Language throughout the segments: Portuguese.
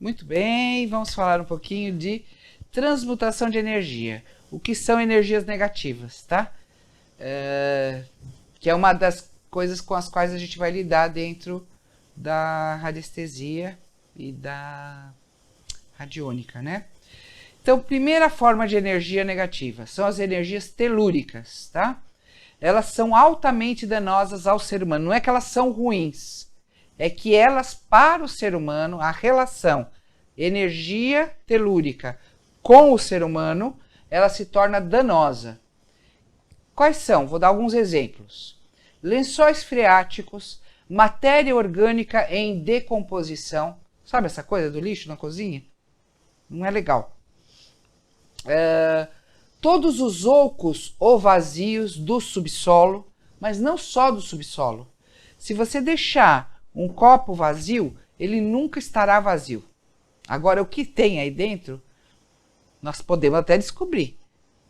Muito bem, vamos falar um pouquinho de transmutação de energia. O que são energias negativas, tá? Que é uma das coisas com as quais a gente vai lidar dentro da radiestesia e da radiônica, né? Então, primeira forma de energia negativa são as energias telúricas, tá? Elas são altamente danosas ao ser humano. Não é que elas são ruins, é que elas, para o ser humano, a relação energia telúrica com o ser humano, ela se torna danosa. Quais são? Vou dar alguns exemplos. Lençóis freáticos, matéria orgânica em decomposição. Sabe essa coisa do lixo na cozinha? Não é legal. Todos os ocos ou vazios do subsolo, mas não só do subsolo. Se você deixar um copo vazio, ele nunca estará vazio. Agora, o que tem aí dentro, nós podemos até descobrir,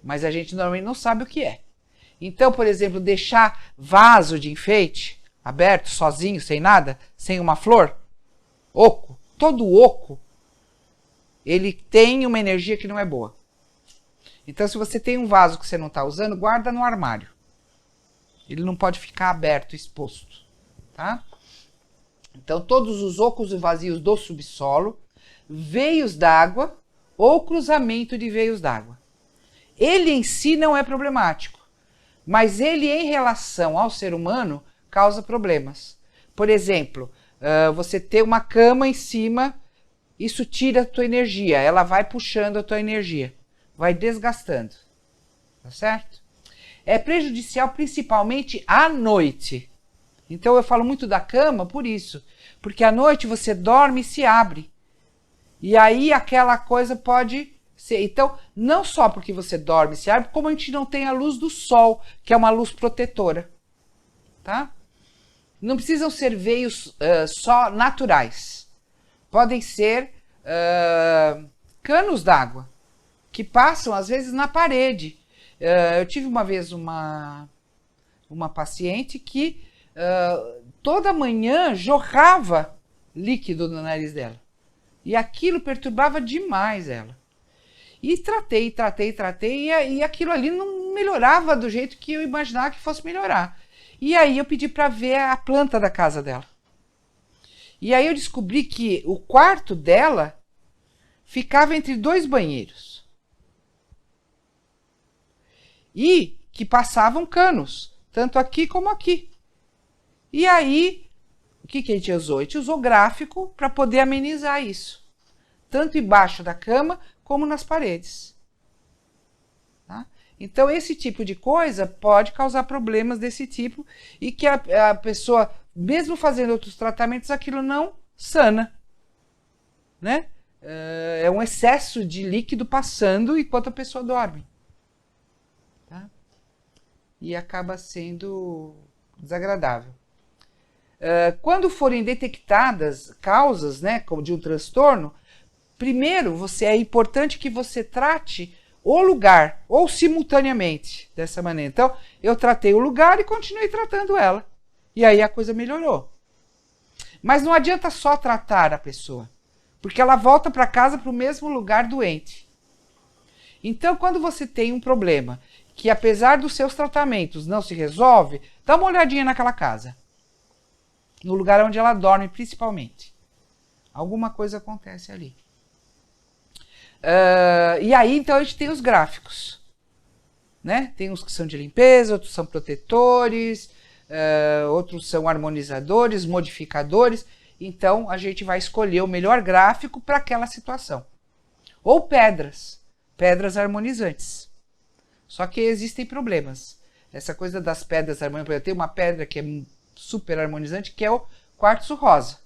mas a gente normalmente não sabe o que é. Então, por exemplo, deixar vaso de enfeite aberto, sozinho, sem nada, sem uma flor, oco, todo oco, ele tem uma energia que não é boa. Então, se você tem um vaso que você não está usando, guarda no armário. Ele não pode ficar aberto, exposto, tá? Então, todos os ocos e vazios do subsolo, veios d'água ou cruzamento de veios d'água. Ele em si não é problemático, mas ele em relação ao ser humano causa problemas. Por exemplo, você ter uma cama em cima, isso tira a tua energia, ela vai puxando a tua energia, vai desgastando, tá certo? É prejudicial principalmente à noite. Então eu falo muito da cama por isso, porque à noite você dorme e se abre. E aí aquela coisa pode ser. Então, não só porque você dorme e se abre, como a gente não tem a luz do sol, que é uma luz protetora. Tá? Não precisam ser veios só naturais. Podem ser canos d'água, que passam às vezes na parede. Eu tive uma vez uma paciente que toda manhã jorrava líquido no nariz dela. E aquilo perturbava demais ela. E tratei, e aquilo ali não melhorava do jeito que eu imaginava que fosse melhorar. E aí eu pedi para ver a planta da casa dela. E aí eu descobri que o quarto dela ficava entre 2 banheiros. E que passavam canos, tanto aqui como aqui. E aí, o que a gente usou? A gente usou gráfico para poder amenizar isso. Tanto embaixo da cama, como nas paredes. Tá? Então, esse tipo de coisa pode causar problemas desse tipo e que a pessoa, mesmo fazendo outros tratamentos, aquilo não sana. Né? É um excesso de líquido passando enquanto a pessoa dorme. Tá? E acaba sendo desagradável. Quando forem detectadas causas, né, como de um transtorno, primeiro é importante que você trate o lugar, ou simultaneamente, dessa maneira. Então, eu tratei o lugar e continuei tratando ela. E aí a coisa melhorou. Mas não adianta só tratar a pessoa, porque ela volta para casa para o mesmo lugar doente. Então, quando você tem um problema que, apesar dos seus tratamentos, não se resolve, dá uma olhadinha naquela casa. No lugar onde ela dorme, principalmente. Alguma coisa acontece ali. E aí, então, a gente tem os gráficos. Né? Tem uns que são de limpeza, outros são protetores, outros são harmonizadores, modificadores. Então, a gente vai escolher o melhor gráfico para aquela situação. Ou pedras harmonizantes. Só que existem problemas. Essa coisa das pedras harmonizantes, tem uma pedra que é super harmonizante, que é o quartzo rosa.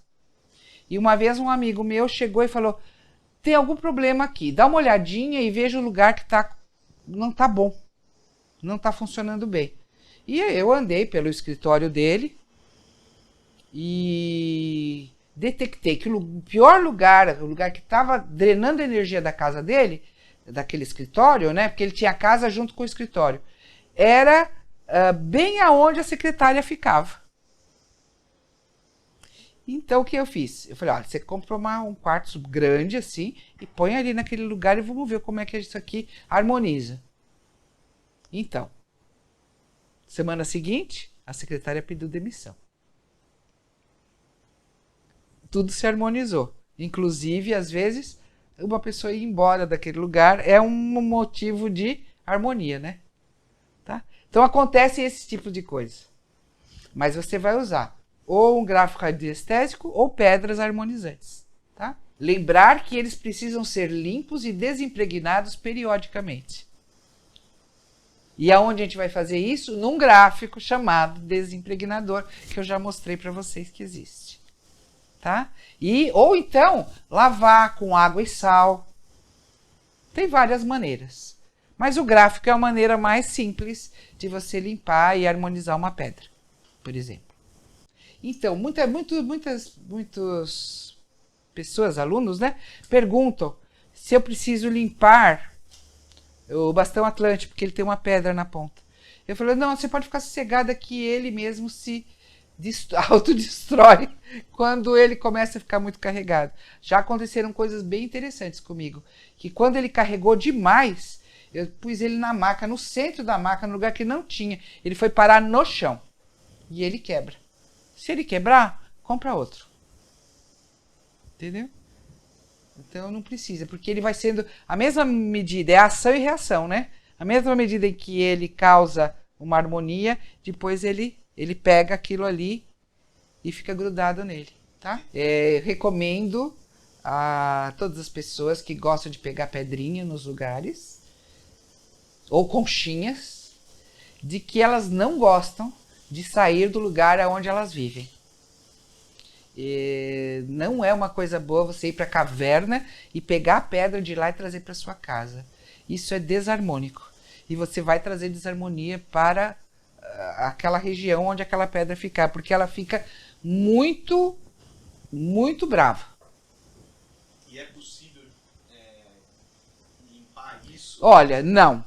E uma vez um amigo meu chegou e falou: tem algum problema aqui, dá uma olhadinha e veja o lugar que não está bom, não está funcionando bem. E eu andei pelo escritório dele e detectei que o pior lugar, o lugar que estava drenando a energia da casa dele, daquele escritório, né, porque ele tinha a casa junto com o escritório, era bem aonde a secretária ficava. Então, o que eu fiz? Eu falei, olha, você compra um quartzo grande assim e põe ali naquele lugar e vamos ver como é que isso aqui harmoniza. Então, semana seguinte, a secretária pediu demissão. Tudo se harmonizou. Inclusive, às vezes, uma pessoa ir embora daquele lugar é um motivo de harmonia, né? Tá? Então, acontece esse tipo de coisa. Mas você vai usar ou um gráfico radiestésico ou pedras harmonizantes. Tá? Lembrar que eles precisam ser limpos e desimpregnados periodicamente. E aonde a gente vai fazer isso? Num gráfico chamado desimpregnador, que eu já mostrei para vocês que existe. Tá? Ou então, lavar com água e sal. Tem várias maneiras. Mas o gráfico é a maneira mais simples de você limpar e harmonizar uma pedra, por exemplo. Então, muitas pessoas, alunos, né, perguntam se eu preciso limpar o bastão Atlântico, porque ele tem uma pedra na ponta. Eu falei, não, você pode ficar sossegada que ele mesmo se autodestrói quando ele começa a ficar muito carregado. Já aconteceram coisas bem interessantes comigo, que quando ele carregou demais, eu pus ele na maca, no centro da maca, no lugar que não tinha. Ele foi parar no chão e ele quebra. Se ele quebrar, compra outro. Entendeu? Então não precisa, porque ele vai sendo a mesma medida, é ação e reação, né? A mesma medida em que ele causa uma harmonia, depois ele pega aquilo ali e fica grudado nele, tá? Recomendo a todas as pessoas que gostam de pegar pedrinha nos lugares, ou conchinhas, de que elas não gostam de sair do lugar onde elas vivem. Não é uma coisa boa você ir para a caverna e pegar a pedra de lá e trazer para sua casa. Isso é desarmônico. E você vai trazer desarmonia para aquela região onde aquela pedra ficar, porque ela fica muito, muito brava. E é possível limpar isso? Olha, não.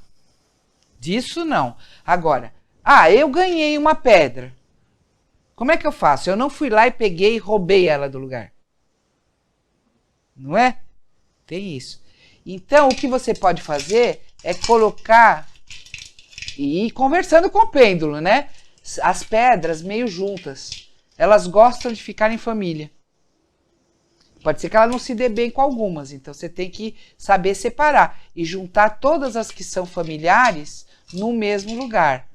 Disso não. Agora, eu ganhei uma pedra. Como é que eu faço? Eu não fui lá e peguei e roubei ela do lugar. Não é? Tem isso. Então, o que você pode fazer é colocar e ir conversando com o pêndulo, né? As pedras meio juntas. Elas gostam de ficar em família. Pode ser que ela não se dê bem com algumas, então você tem que saber separar e juntar todas as que são familiares no mesmo lugar.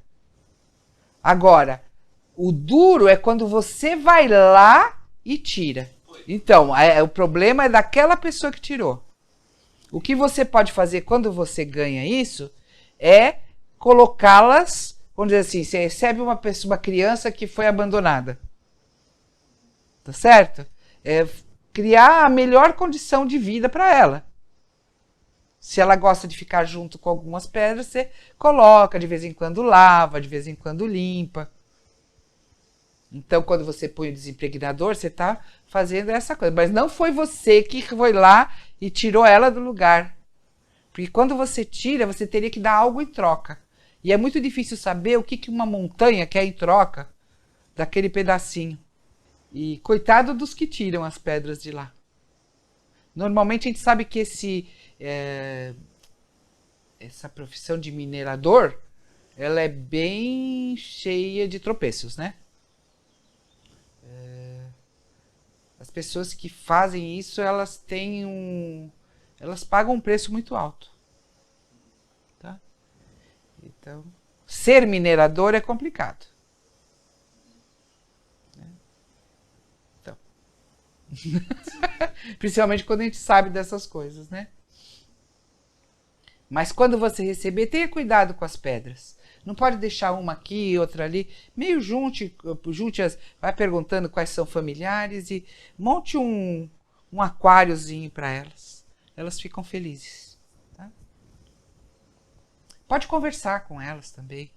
Agora, o duro é quando você vai lá e tira. Então, o problema é daquela pessoa que tirou. O que você pode fazer quando você ganha isso é colocá-las, vamos dizer assim, você recebe uma criança que foi abandonada. Tá certo? Criar a melhor condição de vida para ela. Se ela gosta de ficar junto com algumas pedras, você coloca, de vez em quando lava, de vez em quando limpa. Então, quando você põe o desimpregnador, você está fazendo essa coisa. Mas não foi você que foi lá e tirou ela do lugar. Porque quando você tira, você teria que dar algo em troca. E é muito difícil saber o que uma montanha quer em troca daquele pedacinho. E coitado dos que tiram as pedras de lá. Normalmente a gente sabe que essa profissão de minerador, ela é bem cheia de tropeços, né? As pessoas que fazem isso, elas pagam um preço muito alto. Tá? Então, ser minerador é complicado. Então. Principalmente quando a gente sabe dessas coisas, né? Mas quando você receber, tenha cuidado com as pedras. Não pode deixar uma aqui e outra ali. Meio junte vai perguntando quais são familiares e monte um aquáriozinho para elas. Elas ficam felizes. Tá? Pode conversar com elas também.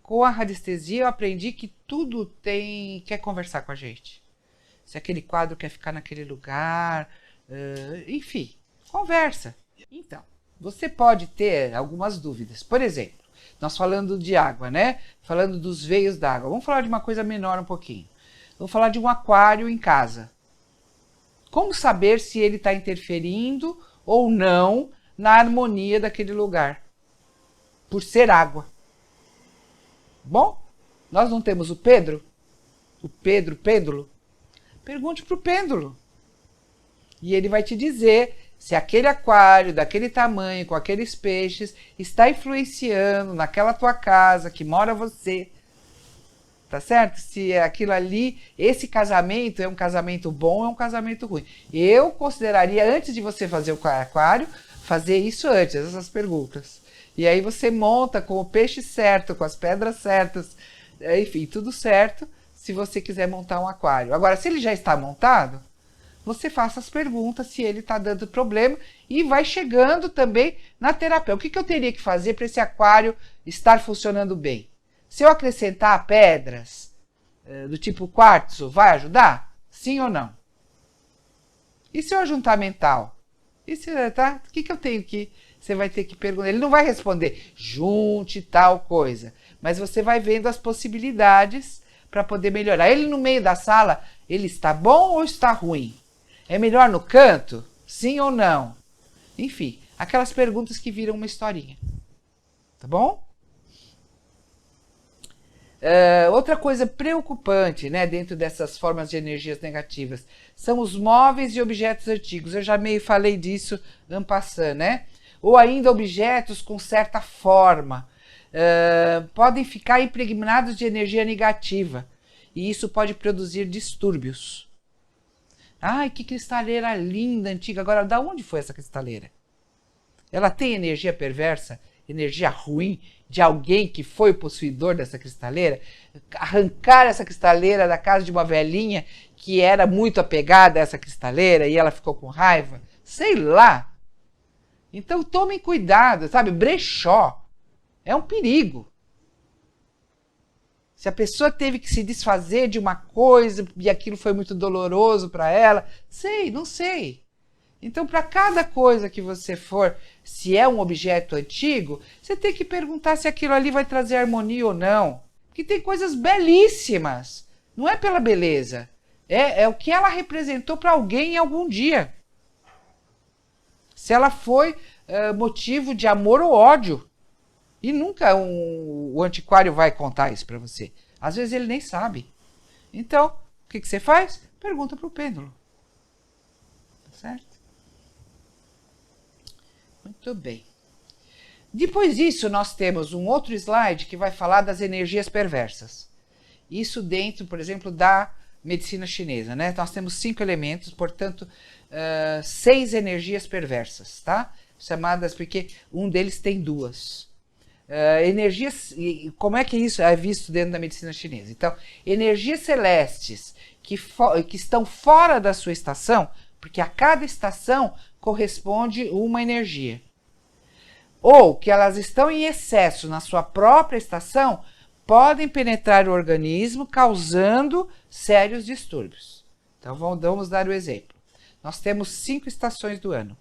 Com a radiestesia eu aprendi que tudo quer conversar com a gente. Se aquele quadro quer ficar naquele lugar, enfim, conversa. Então, você pode ter algumas dúvidas. Por exemplo, nós falando de água, né? Falando dos veios d'água. Vamos falar de uma coisa menor um pouquinho. Vou falar de um aquário em casa. Como saber se ele está interferindo ou não na harmonia daquele lugar? Por ser água. Bom, nós não temos o Pedro? O pêndulo? Pergunte para o pêndulo. E ele vai te dizer se aquele aquário daquele tamanho, com aqueles peixes, está influenciando naquela tua casa que mora você. Tá certo? Se aquilo ali, esse casamento é um casamento bom ou é um casamento ruim. Eu consideraria, antes de você fazer o aquário, fazer isso antes, essas perguntas. E aí você monta com o peixe certo, com as pedras certas, enfim, tudo certo, se você quiser montar um aquário. Agora, se ele já está montado, você faça as perguntas se ele está dando problema e vai chegando também na terapia. O que eu teria que fazer para esse aquário estar funcionando bem? Se eu acrescentar pedras do tipo quartzo, vai ajudar? Sim ou não? E se eu juntar mental? E se, tá? O que eu tenho que... Você vai ter que perguntar. Ele não vai responder, junte tal coisa. Mas você vai vendo as possibilidades para poder melhorar. Ele no meio da sala, ele está bom ou está ruim? É melhor no canto? Sim ou não? Enfim, aquelas perguntas que viram uma historinha. Tá bom? Outra coisa preocupante, né, dentro dessas formas de energias negativas, são os móveis e objetos antigos. Eu já meio falei disso en passant, né? Ou ainda objetos com certa forma. Podem ficar impregnados de energia negativa. E isso pode produzir distúrbios. Ai, que cristaleira linda, antiga. Agora, da onde foi essa cristaleira? Ela tem energia perversa? Energia ruim de alguém que foi o possuidor dessa cristaleira? Arrancar essa cristaleira da casa de uma velhinha que era muito apegada a essa cristaleira e ela ficou com raiva? Sei lá. Então tomem cuidado, sabe? Brechó é um perigo. Se a pessoa teve que se desfazer de uma coisa e aquilo foi muito doloroso para ela, não sei. Então, para cada coisa que você for, se é um objeto antigo, você tem que perguntar se aquilo ali vai trazer harmonia ou não. Porque tem coisas belíssimas. Não é pela beleza. É o que ela representou para alguém em algum dia. Se ela foi motivo de amor ou ódio. E nunca o antiquário vai contar isso para você. Às vezes ele nem sabe. Então, o que você faz? Pergunta para o pêndulo. Tá certo? Muito bem. Depois disso, nós temos um outro slide que vai falar das energias perversas. Isso dentro, por exemplo, da medicina chinesa, né? Nós temos 5 elementos, portanto, 6 energias perversas, tá? Chamadas porque um deles tem 2. Energias, como é que isso é visto dentro da medicina chinesa? Então, energias celestes que estão fora da sua estação, porque a cada estação corresponde uma energia. Ou que elas estão em excesso na sua própria estação, podem penetrar o organismo, causando sérios distúrbios. Então, vamos dar o exemplo. Nós temos 5 estações do ano.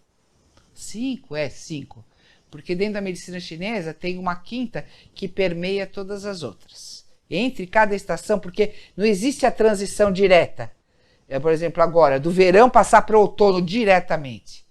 5? 5. Porque dentro da medicina chinesa tem uma quinta que permeia todas as outras. Entre cada estação, porque não existe a transição direta. Por exemplo, agora, do verão passar para o outono diretamente.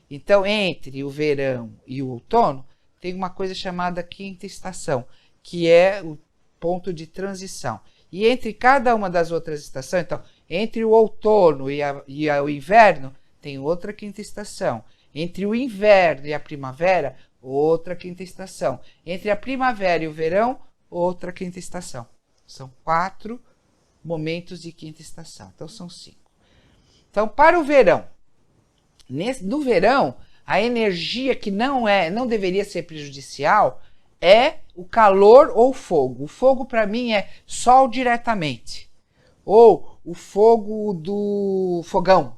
Então, entre o verão e o outono, tem uma coisa chamada quinta estação, que é o ponto de transição. E entre cada uma das outras estações, então, entre o outono e o inverno, tem outra quinta estação. Entre o inverno e a primavera, outra quinta estação. Entre a primavera e o verão, outra quinta estação. São 4 momentos de quinta estação. Então, são 5. Então, para o verão, no verão, a energia que não deveria ser prejudicial é o calor ou o fogo. O fogo, para mim, é sol diretamente. Ou o fogo do fogão.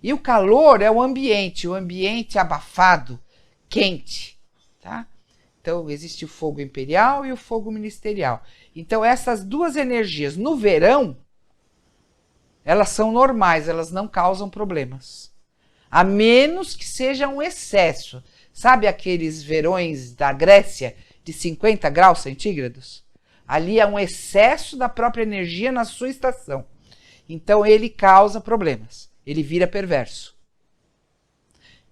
E o calor é o ambiente abafado, quente, tá? Então, existe o fogo imperial e o fogo ministerial. Então, essas 2 energias, no verão, elas são normais, elas não causam problemas. A menos que seja um excesso. Sabe aqueles verões da Grécia de 50 graus centígrados? Ali há um excesso da própria energia na sua estação. Então ele causa problemas. Ele vira perverso.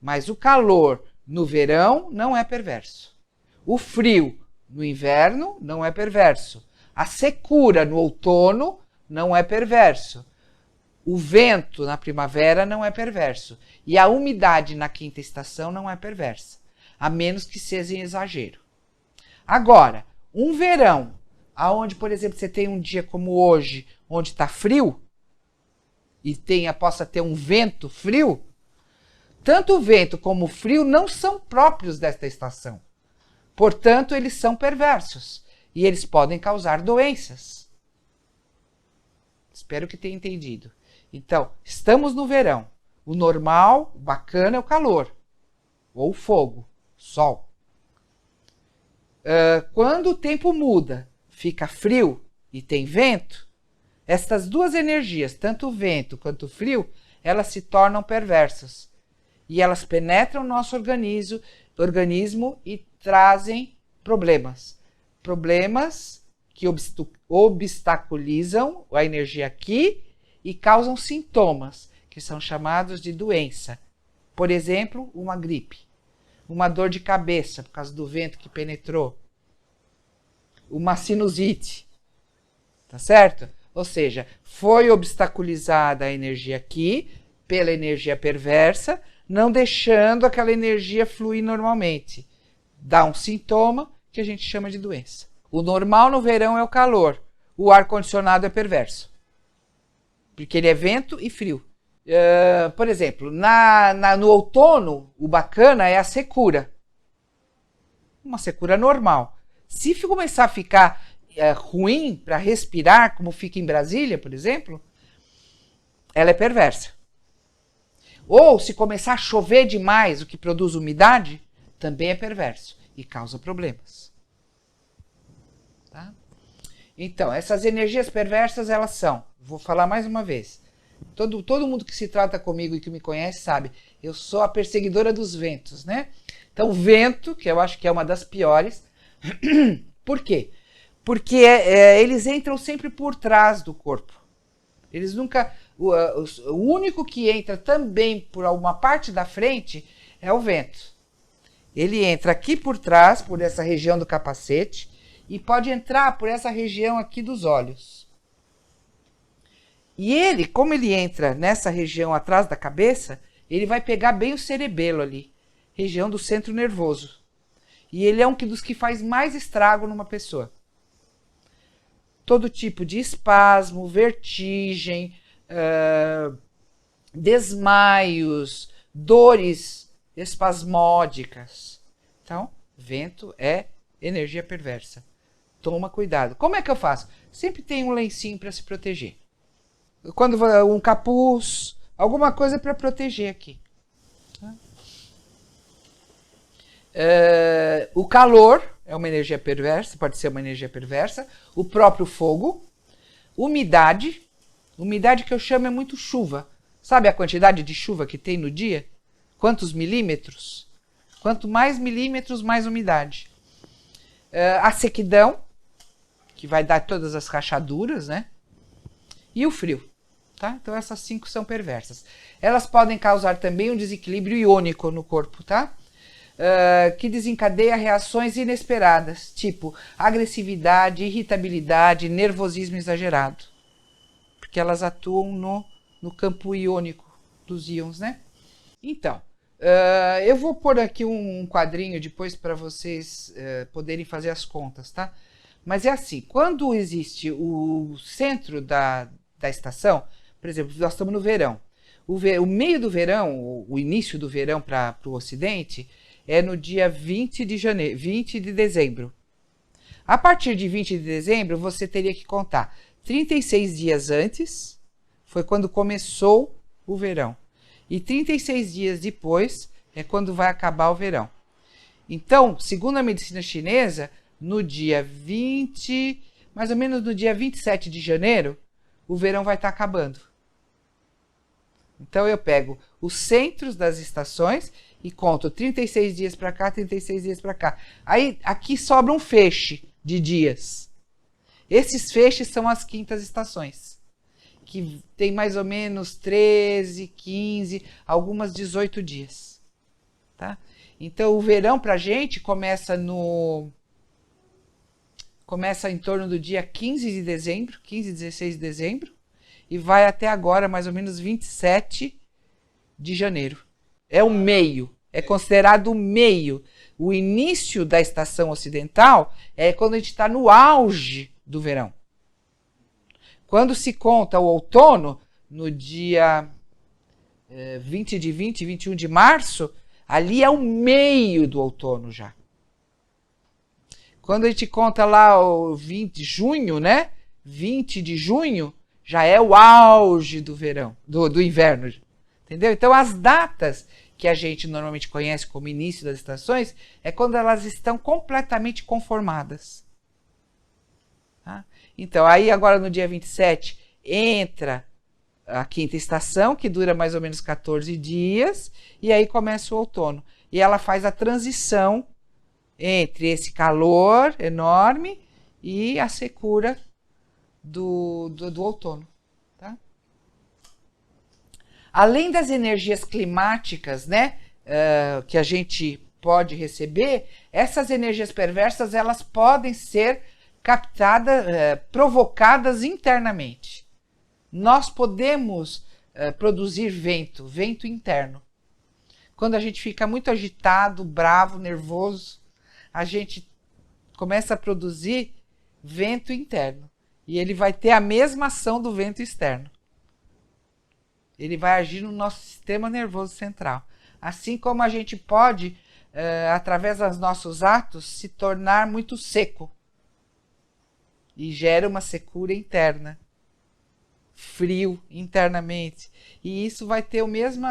Mas o calor no verão não é perverso. O frio no inverno não é perverso. A secura no outono não é perverso. O vento na primavera não é perverso. E a umidade na quinta estação não é perversa. A menos que seja em exagero. Agora, um verão, onde, por exemplo, você tem um dia como hoje, onde está frio, e possa ter um vento frio, tanto o vento como o frio não são próprios desta estação. Portanto, eles são perversos. E eles podem causar doenças. Espero que tenha entendido. Então, estamos no verão. O normal, o bacana é o calor. Ou o fogo, sol. Quando o tempo muda, fica frio e tem vento, estas duas energias, tanto o vento quanto o frio, elas se tornam perversas. E elas penetram no nosso organismo e trazem problemas. Problemas que obstaculizam a energia aqui e causam sintomas, que são chamados de doença. Por exemplo, uma gripe, uma dor de cabeça por causa do vento que penetrou, uma sinusite, tá certo? Ou seja, foi obstaculizada a energia aqui pela energia perversa, não deixando aquela energia fluir normalmente. Dá um sintoma que a gente chama de doença. O normal no verão é o calor. O ar-condicionado é perverso. Porque ele é vento e frio. Por exemplo, no outono, o bacana é a secura. Uma secura normal. Se começar a ficar ruim para respirar, como fica em Brasília, por exemplo, ela é perversa. Ou se começar a chover demais, o que produz umidade, também é perverso e causa problemas. Tá? Então, essas energias perversas, elas são, vou falar mais uma vez, todo mundo que se trata comigo e que me conhece sabe, eu sou a perseguidora dos ventos, né? Então, vento, que eu acho que é uma das piores. Por quê? Porque eles entram sempre por trás do corpo. Eles nunca... O único que entra também por alguma parte da frente é o vento. Ele entra aqui por trás, por essa região do capacete, e pode entrar por essa região aqui dos olhos. E ele, como ele entra nessa região atrás da cabeça, ele vai pegar bem o cerebelo ali, região do centro nervoso. E ele é um dos que faz mais estrago numa pessoa. Todo tipo de espasmo, vertigem, desmaios, dores espasmódicas. Então, vento é energia perversa. Toma cuidado. Como é que eu faço? Sempre tem um lencinho para se proteger. Quando um capuz, alguma coisa para proteger aqui. O calor é uma energia perversa, pode ser uma energia perversa. O próprio fogo. Umidade. Umidade que eu chamo é muito chuva. Sabe a quantidade de chuva que tem no dia? Quantos milímetros? Quanto mais milímetros, mais umidade. A sequidão, que vai dar todas as rachaduras, né? E o frio. Tá? Então essas 5 são perversas. Elas podem causar também um desequilíbrio iônico no corpo, tá? Que desencadeia reações inesperadas, tipo agressividade, irritabilidade, nervosismo exagerado. Porque elas atuam no campo iônico dos íons, né? Então, eu vou pôr aqui um quadrinho depois para vocês poderem fazer as contas, tá? Mas é assim, quando existe o centro da estação, por exemplo, nós estamos no verão. O meio do verão, o início do verão para o Ocidente, é no dia 20 de dezembro. A partir de 20 de dezembro, você teria que contar 36 dias antes, foi quando começou o verão. E 36 dias depois é quando vai acabar o verão. Então, segundo a medicina chinesa, no dia 20, mais ou menos no dia 27 de janeiro, o verão vai estar acabando. Então eu pego os centros das estações e conto 36 dias para cá, 36 dias para cá. Aí aqui sobra um feixe de dias. Esses feixes são as quintas estações, que tem mais ou menos 13, 15, algumas 18 dias. Tá? Então, o verão para a gente começa em torno do dia 15 de dezembro, 15, 16 de dezembro, e vai até agora, mais ou menos 27 de janeiro. É o meio, é considerado o meio. O início da estação ocidental é quando a gente está no auge do verão. Quando se conta o outono, no dia 21 de março, ali é o meio do outono já. Quando a gente conta lá o 20 de junho, né? 20 de junho, já é o auge do verão, do inverno. Entendeu? Então, as datas que a gente normalmente conhece como início das estações é quando elas estão completamente conformadas. Tá? Então, aí agora no dia 27 entra a quinta estação, que dura mais ou menos 14 dias, e aí começa o outono. E ela faz a transição entre esse calor enorme e a secura do outono. Tá? Além das energias climáticas, né, que a gente pode receber, essas energias perversas elas podem ser captadas, provocadas internamente. Nós podemos produzir vento interno. Quando a gente fica muito agitado, bravo, nervoso, a gente começa a produzir vento interno. E ele vai ter a mesma ação do vento externo. Ele vai agir no nosso sistema nervoso central. Assim como a gente pode, através dos nossos atos, se tornar muito seco. E gera uma secura interna. Frio internamente. E isso vai ter o mesmo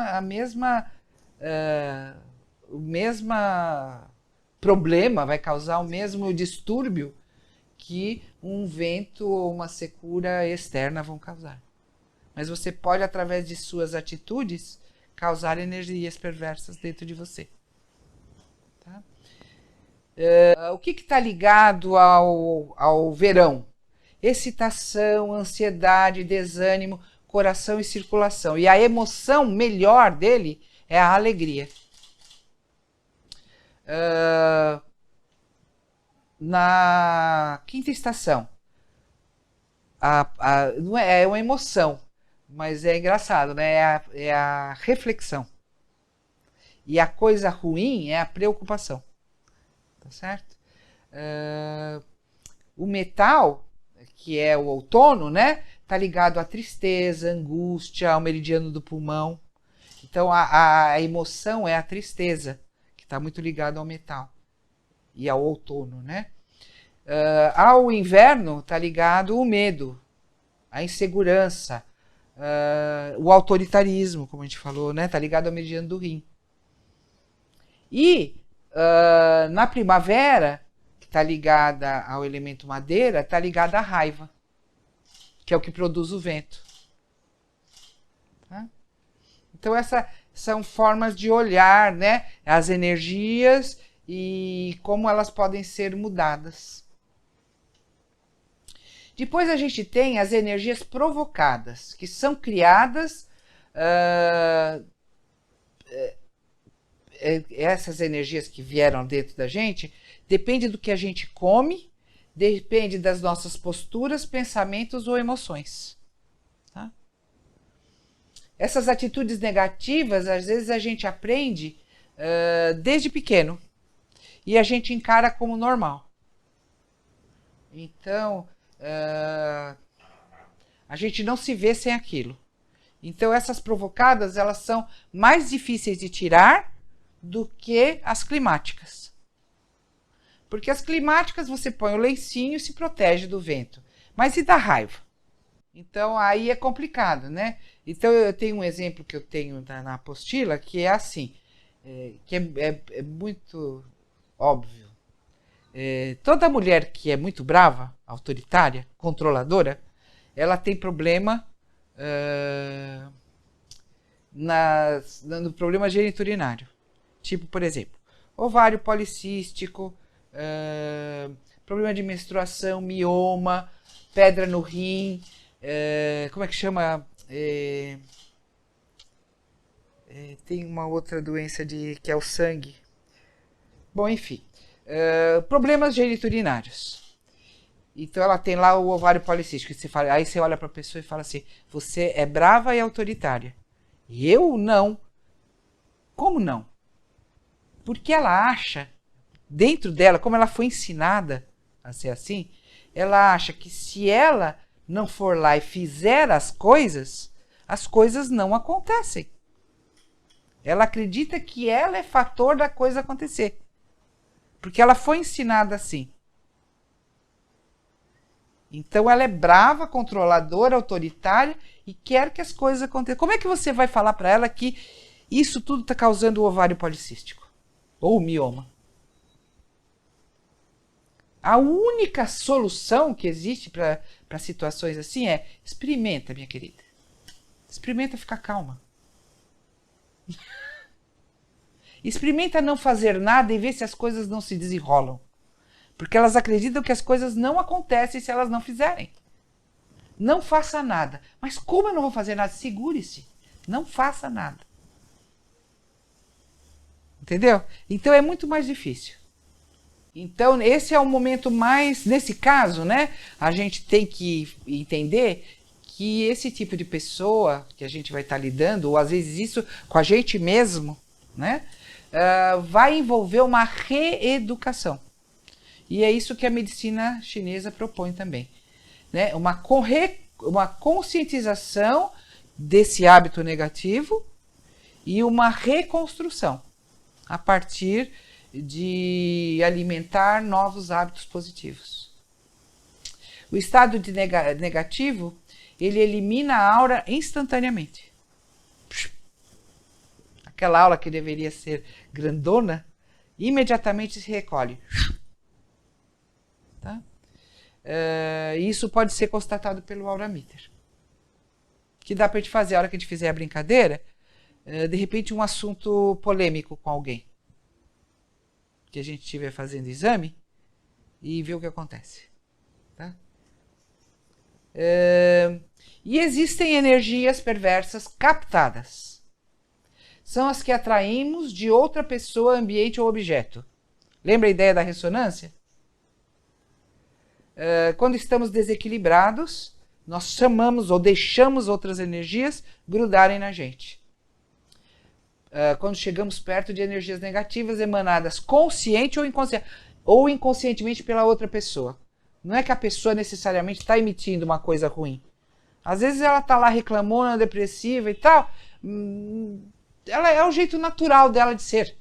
problema, vai causar o mesmo distúrbio que um vento ou uma secura externa vão causar. Mas você pode, através de suas atitudes, causar energias perversas dentro de você. Tá? O que está ligado ao verão? Excitação, ansiedade, desânimo, coração e circulação. E a emoção melhor dele é a alegria. Na quinta estação, não é uma emoção, mas é engraçado, né? É a reflexão. E a coisa ruim é a preocupação. Tá certo? O metal, que é o outono, né? Tá ligado à tristeza, angústia, ao meridiano do pulmão. Então, a emoção é a tristeza, que está muito ligado ao metal e ao outono, né? Ao inverno está ligado o medo, a insegurança, o autoritarismo, como a gente falou, né? Está ligado ao meridiano do rim. E na primavera, que está ligada ao elemento madeira, está ligada à raiva, que é o que produz o vento. Tá? Então, essas são formas de olhar, né, as energias e como elas podem ser mudadas. Depois a gente tem as energias provocadas, que são criadas, essas energias que vieram dentro da gente, depende do que a gente come, depende das nossas posturas, pensamentos ou emoções. Tá? Essas atitudes negativas, às vezes a gente aprende desde pequeno e a gente encara como normal. Então, a gente não se vê sem aquilo. Então, essas provocadas, elas são mais difíceis de tirar do que as climáticas. Porque as climáticas você põe o lencinho e se protege do vento. Mas e da raiva? Então, aí é complicado, né? Então, eu tenho um exemplo que eu tenho na apostila, que é assim, que é muito óbvio. Toda mulher que é muito brava, autoritária, controladora, ela tem problema no problema geniturinário. Tipo, por exemplo, ovário policístico, problema de menstruação, mioma, pedra no rim, como é que chama? Tem uma outra doença que é o sangue. Bom, enfim. Problemas geniturinários. Então ela tem lá o ovário policístico. Aí você olha para a pessoa e fala assim, você é brava e autoritária. E eu não. Como não? Porque ela acha, dentro dela, como ela foi ensinada a ser assim, ela acha que se ela não for lá e fizer as coisas não acontecem. Ela acredita que ela é fator da coisa acontecer. Porque ela foi ensinada assim. Então ela é brava, controladora, autoritária e quer que as coisas aconteçam. Como é que você vai falar para ela que isso tudo está causando o ovário policístico? Ou o mioma? A única solução que existe para situações assim é experimenta, minha querida. Experimenta ficar calma. Experimenta não fazer nada e ver se as coisas não se desenrolam. Porque elas acreditam que as coisas não acontecem se elas não fizerem. Não faça nada. Mas como eu não vou fazer nada? Segure-se. Não faça nada. Entendeu? Então é muito mais difícil. Então esse é o momento mais... Nesse caso, né? A gente tem que entender que esse tipo de pessoa que a gente vai estar lidando, ou às vezes isso com a gente mesmo, né? Vai envolver uma reeducação. E é isso que a medicina chinesa propõe também. Né? Uma conscientização desse hábito negativo e uma reconstrução a partir de alimentar novos hábitos positivos. O estado de negativo, ele elimina a aura instantaneamente. Aquela aura que deveria ser grandona, imediatamente se recolhe. Tá? Isso pode ser constatado pelo aurameter. Que dá para a gente fazer, a hora que a gente fizer a brincadeira, de repente um assunto polêmico com alguém. Que a gente estiver fazendo exame e ver o que acontece. Tá? E existem energias perversas captadas. São as que atraímos de outra pessoa, ambiente ou objeto. Lembra a ideia da ressonância? Quando estamos desequilibrados, nós chamamos ou deixamos outras energias grudarem na gente. Quando chegamos perto de energias negativas emanadas consciente ou inconscientemente pela outra pessoa. Não é que a pessoa necessariamente está emitindo uma coisa ruim. Às vezes ela está lá reclamona, depressiva e tal. Ela é o jeito natural dela de ser.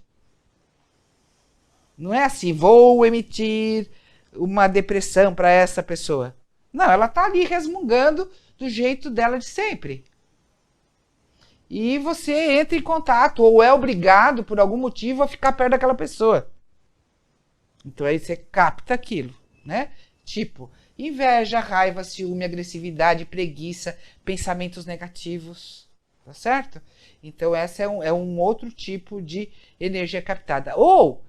Não é assim, vou emitir uma depressão para essa pessoa. Não, ela está ali resmungando do jeito dela de sempre. E você entra em contato, ou é obrigado, por algum motivo, a ficar perto daquela pessoa. Então aí você capta aquilo, né? Tipo, inveja, raiva, ciúme, agressividade, preguiça, pensamentos negativos. Tá certo? Então essa é um outro tipo de energia captada. Ou,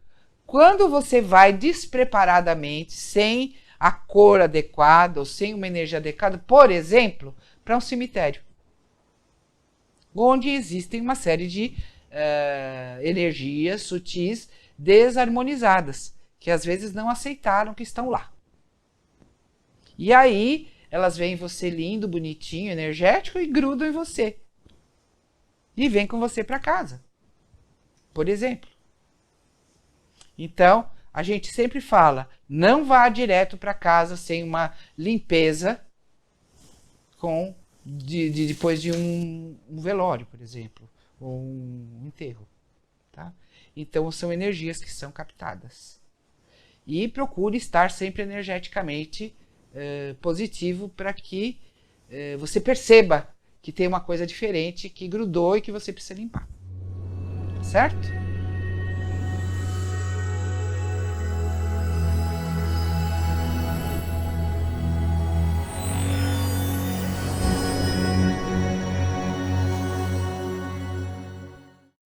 quando você vai despreparadamente, sem a cor adequada, ou sem uma energia adequada, por exemplo, para um cemitério. Onde existem uma série de energias sutis desarmonizadas, que às vezes não aceitaram que estão lá. E aí, elas veem você lindo, bonitinho, energético e grudam em você. E vêm com você para casa, por exemplo. Então, a gente sempre fala, não vá direto para casa sem uma limpeza depois de um velório, por exemplo, ou um enterro. Tá? Então, são energias que são captadas. E procure estar sempre energeticamente positivo para que você perceba que tem uma coisa diferente que grudou e que você precisa limpar. Certo?